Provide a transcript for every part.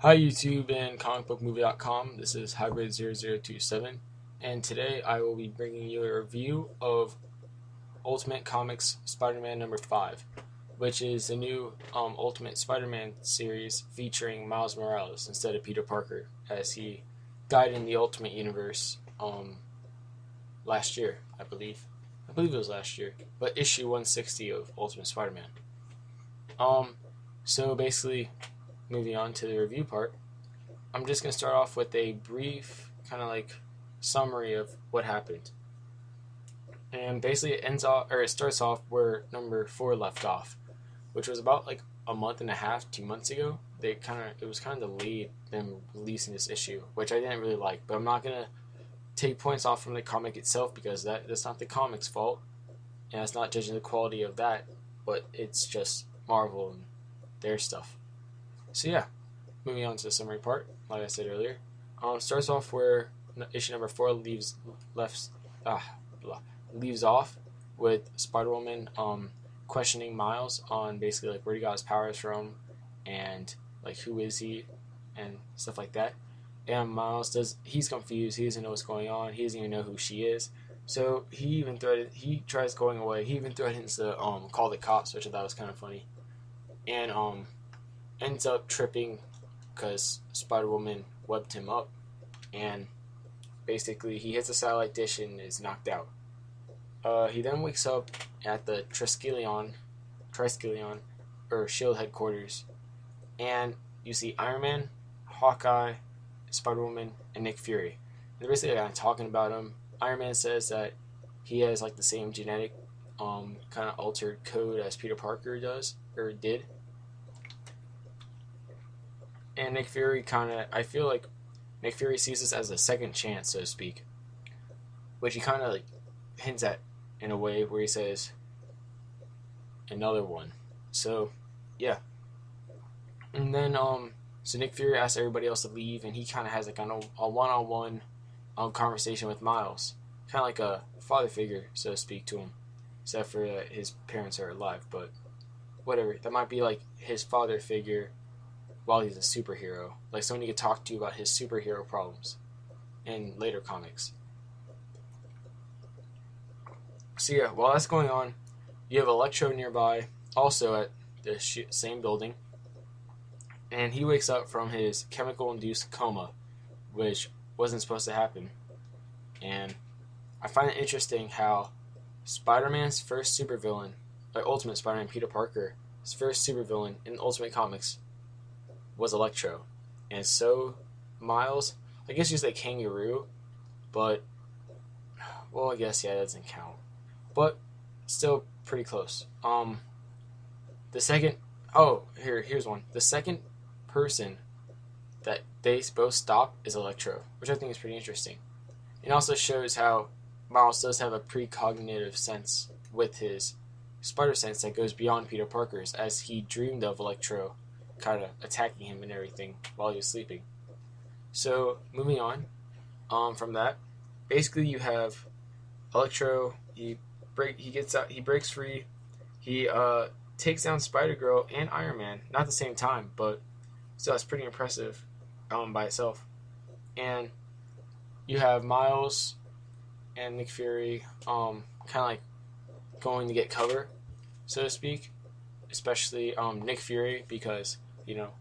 Hi YouTube and comicbookmovie.com. This is Hybrid0027, and today I will be bringing you a review of Ultimate Comics Spider-Man number 5, which is the new Ultimate Spider-Man series featuring Miles Morales instead of Peter Parker, as he died in the Ultimate Universe last year, I believe. I believe it was last year, but issue 160 of Ultimate Spider-Man. So basically, moving on to the review part, I'm just going to start off with a brief kind of like summary of what happened. And basically it starts off where number 4 left off, which was about like a month and a half, 2 months ago. It was kind of delayed them releasing this issue, which I didn't really like, but I'm not going to take points off from the comic itself because that's not the comic's fault, and it's not judging the quality of that, but it's just Marvel and their stuff. So yeah, moving on to the summary part, like I said earlier, starts off where issue number 4 leaves off with Spider-Woman questioning Miles on basically like where he got his powers from and like who is he and stuff like that. And he's confused, he doesn't know what's going on, he doesn't even know who she is. So he tries going away, he even threatens to call the cops, which I thought was kind of funny. And ends up tripping because Spider-Woman webbed him up, and basically he hits a satellite dish and is knocked out. He then wakes up at the Triskelion, or S.H.E.I.L.D. headquarters, and you see Iron Man, Hawkeye, Spider-Woman, and Nick Fury. And they're basically kind of talking about him. Iron Man says that he has like the same genetic kind of altered code as Peter Parker did. And Nick Fury I feel like Nick Fury sees this as a second chance, so to speak, which he kind of like hints at in a way where he says another one. So yeah, and then so Nick Fury asks everybody else to leave, and he kind of has like a one-on-one conversation with Miles, kind of like a father figure, so to speak, to him, except for his parents are alive, but whatever. That might be like his father figure while he's a superhero, like someone you could talk to about his superhero problems in later comics. So yeah, while that's going on, you have Electro nearby, also at the same building, and he wakes up from his chemical-induced coma, which wasn't supposed to happen. And I find it interesting how Spider-Man's first supervillain, Ultimate Spider-Man Peter Parker, his first supervillain in Ultimate Comics was Electro. And so Miles, I guess you say Kangaroo, but well, I guess yeah, that doesn't count. But still pretty close. The second here's one. The second person that they both stop is Electro, which I think is pretty interesting. It also shows how Miles does have a precognitive sense with his spider sense that goes beyond Peter Parker's, as he dreamed of Electro kind of attacking him and everything while he was sleeping. So moving on from that, basically you have Electro. He breaks free. He takes down Spider-Girl and Iron Man, not at the same time, but still that's pretty impressive by itself. And you have Miles and Nick Fury kind of like going to get cover, so to speak, especially Nick Fury, because he kind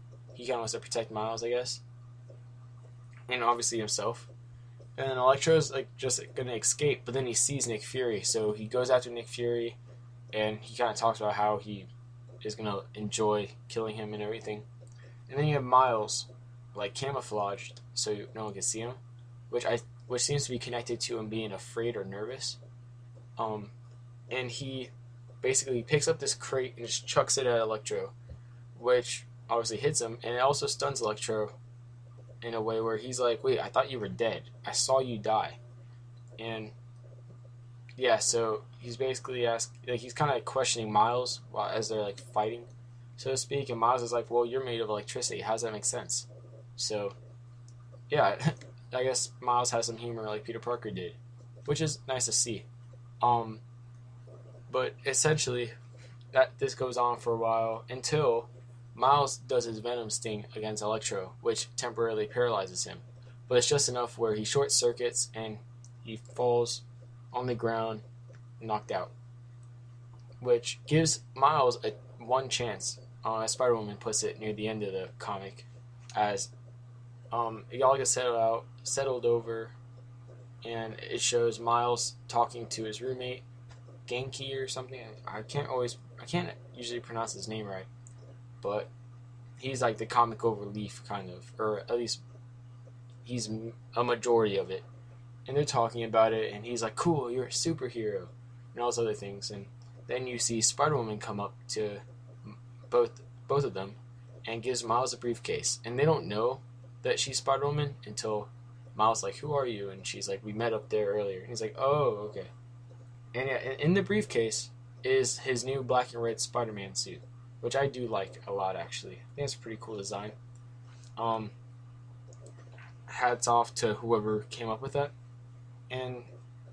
of wants to protect Miles, I guess, and obviously himself. And Electro's like just gonna escape, but then he sees Nick Fury, so he goes after Nick Fury, and he kind of talks about how he is gonna enjoy killing him and everything. And then you have Miles, like camouflaged, so no one can see him, which seems to be connected to him being afraid or nervous. And he basically picks up this crate and just chucks it at Electro, which obviously hits him, and it also stuns Electro in a way where he's like, wait, I thought you were dead. I saw you die. And yeah, so he's basically he's kind of questioning Miles as they're like fighting, so to speak, and Miles is like, well, you're made of electricity. How does that make sense? So yeah, I guess Miles has some humor like Peter Parker did, which is nice to see. But essentially, this goes on for a while until Miles does his Venom sting against Electro, which temporarily paralyzes him. But it's just enough where he short circuits and he falls on the ground, knocked out. Which gives Miles a one chance, as Spider-Woman puts it near the end of the comic, as it all gets settled over, and it shows Miles talking to his roommate, Genki or something. I can't usually pronounce his name right, but he's like the comical relief kind of, or at least he's a majority of it. And they're talking about it, and he's like, "Cool, you're a superhero," and all those other things. And then you see Spider-Woman come up to both of them and gives Miles a briefcase, and they don't know that she's Spider-Woman until Miles like, "Who are you?" And she's like, "We met up there earlier." And he's like, "Oh, okay." And yeah, in the briefcase is his new black and red Spider-Man suit, which I do like a lot, actually. I think it's a pretty cool design. Hats off to whoever came up with that. And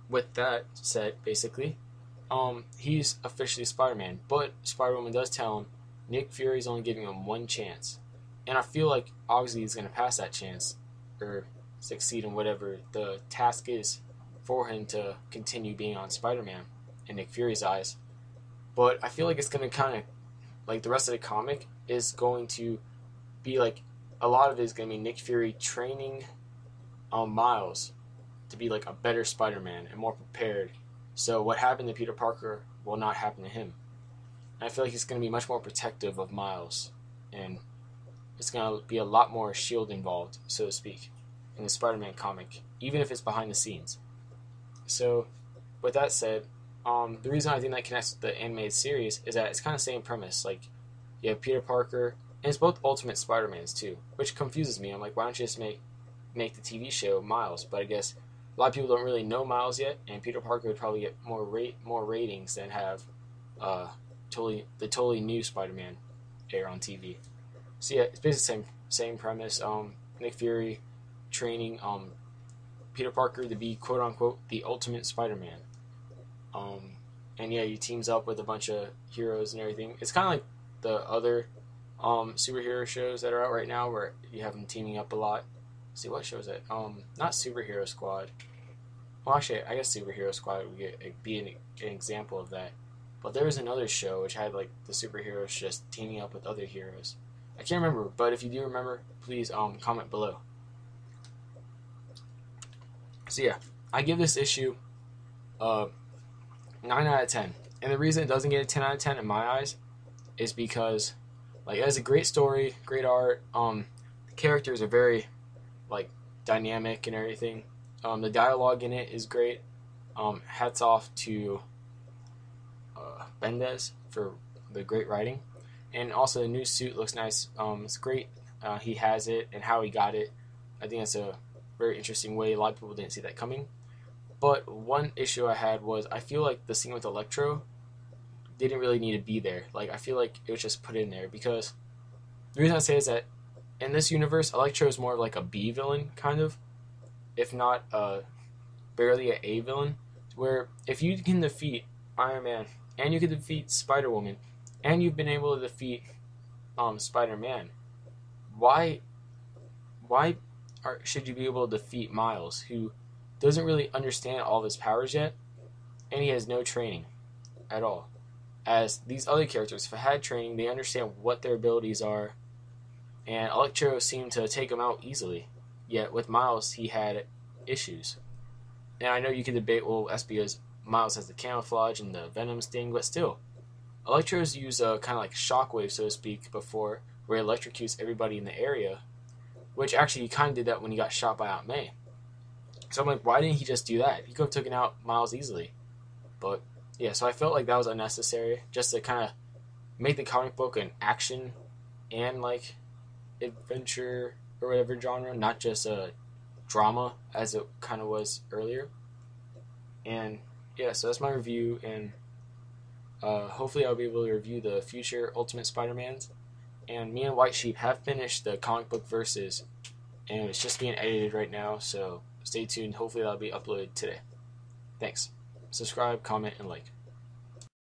with that said, basically, he's officially Spider-Man, but Spider-Woman does tell him Nick Fury's only giving him one chance. And I feel like obviously he's going to pass that chance, or succeed in whatever the task is for him to continue being on Spider-Man in Nick Fury's eyes. But I feel like it's going to kind of, like the rest of the comic is going to be like, a lot of it is going to be Nick Fury training Miles to be like a better Spider-Man and more prepared. So what happened to Peter Parker will not happen to him. And I feel like he's going to be much more protective of Miles, and it's going to be a lot more S.H.I.E.L.D. involved, so to speak, in the Spider-Man comic, even if it's behind the scenes. So, with that said, the reason I think that connects with the animated series is that it's kind of the same premise. Like, you have Peter Parker, and it's both Ultimate Spider-Mans too, which confuses me. I'm like, why don't you just make the TV show Miles? But I guess a lot of people don't really know Miles yet, and Peter Parker would probably get more ratings than have totally new Spider-Man air on TV. So yeah, it's basically the same premise. Nick Fury training Peter Parker to be quote unquote the ultimate Spider-Man. And yeah, he teams up with a bunch of heroes and everything. It's kind of like the other superhero shows that are out right now, where you have them teaming up a lot. Let's see, what show is that? Not Superhero Squad. Well, actually, I guess Superhero Squad would be an example of that. But there was another show which had like the superheroes just teaming up with other heroes. I can't remember, but if you do remember, please comment below. So yeah, I give this issue 9 out of 10. And the reason it doesn't get a 10 out of 10 in my eyes is because like it has a great story, great art. The characters are very like dynamic and everything. The dialogue in it is great. Hats off to Bendis for the great writing. And also the new suit looks nice. It's great. He has it, and how he got it. I think that's a very interesting way. A lot of people didn't see that coming. But one issue I had was I feel like the scene with Electro didn't really need to be there. Like I feel like it was just put in there because the reason I say is that in this universe, Electro is more like a B villain kind of, if not barely an A villain. Where if you can defeat Iron Man and you can defeat Spider-Woman and you've been able to defeat Spider-Man, why should you be able to defeat Miles, who doesn't really understand all of his powers yet, and he has no training at all? As these other characters, if I had training, they understand what their abilities are, and Electro seemed to take him out easily. Yet with Miles, he had issues. And I know you can debate, well, that's because Miles has the camouflage and the Venom sting, but still, Electro's used a kind of like shockwave, so to speak, before, where he electrocutes everybody in the area, which actually he kind of did that when he got shot by Aunt May. So I'm like, why didn't he just do that? He could have taken out Miles easily. But yeah, so I felt like that was unnecessary, just to kind of make the comic book an action and like adventure or whatever genre, not just a drama as it kind of was earlier. And yeah, so that's my review, and hopefully I'll be able to review the future Ultimate Spider-Mans. And me and White Sheep have finished the comic book verses, and it's just being edited right now, so stay tuned. Hopefully that'll be uploaded today. Thanks. Subscribe, comment, and like.